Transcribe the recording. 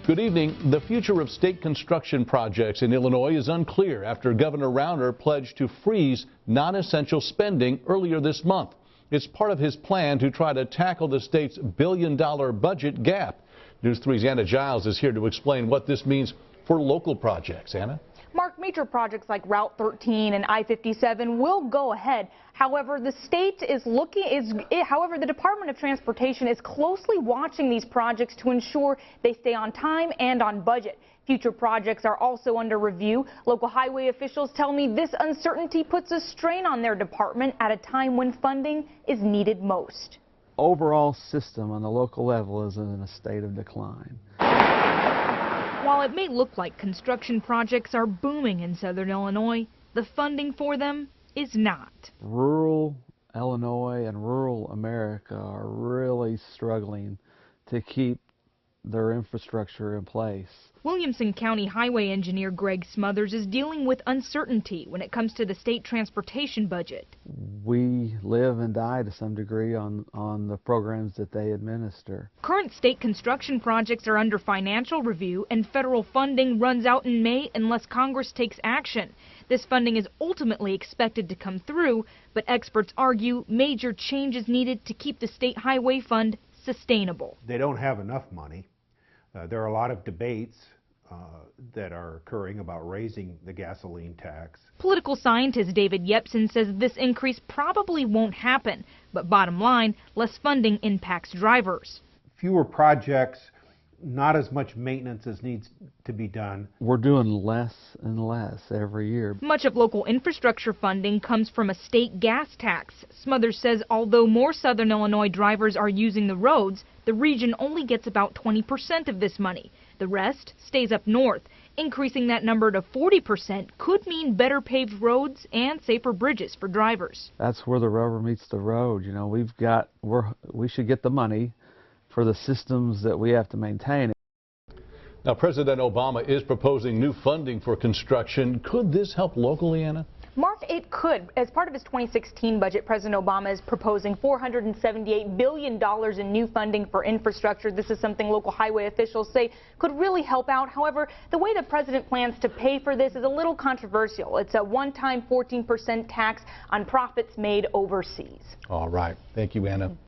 Good evening. The future of state construction projects in Illinois is unclear after Governor Rauner pledged to freeze non-essential spending earlier this month. It's part of his plan to try to tackle the state's billion-dollar budget gap. News 3's Anna Giles is here to explain what this means for local projects. Anna? Mark, major projects like Route 13 and I-57 will go ahead. However, the Department of Transportation is closely watching these projects to ensure they stay on time and on budget. Future projects are also under review. Local highway officials tell me this uncertainty puts a strain on their department at a time when funding is needed most. Overall system on the local level is in a state of decline. While it may look like construction projects are booming in southern Illinois, the funding for them is not. Rural Illinois and rural America are really struggling to keep their infrastructure in place. Williamson County Highway Engineer Greg Smothers is dealing with uncertainty when it comes to the state transportation budget. We live and die to some degree on the programs that they administer. Current state construction projects are under financial review, and federal funding runs out in May unless Congress takes action. This funding is ultimately expected to come through, but experts argue major changes needed to keep the state highway fund sustainable. They don't have enough money. There are a lot of debates that are occurring about raising the gasoline tax. Political scientist David Yepsen says this increase probably won't happen, but bottom line, less funding impacts drivers. Fewer projects, not as much maintenance as needs to be done. We're doing less and less every year. Much of local infrastructure funding comes from a state gas tax. Smothers says although more southern Illinois drivers are using the roads, the region only gets about 20% of this money. The rest stays up north. Increasing that number to 40% could mean better paved roads and safer bridges for drivers. That's where the rubber meets the road. You know, we should get the money for the systems that we have to maintain. Now, President Obama is proposing new funding for construction. Could this help locally, Anna? Mark, it could. As part of his 2016 budget, President Obama is proposing $478 billion in new funding for infrastructure. This is something local highway officials say could really help out. However, the way the president plans to pay for this is a little controversial. It's a one-time 14% tax on profits made overseas. All right. Thank you, Anna.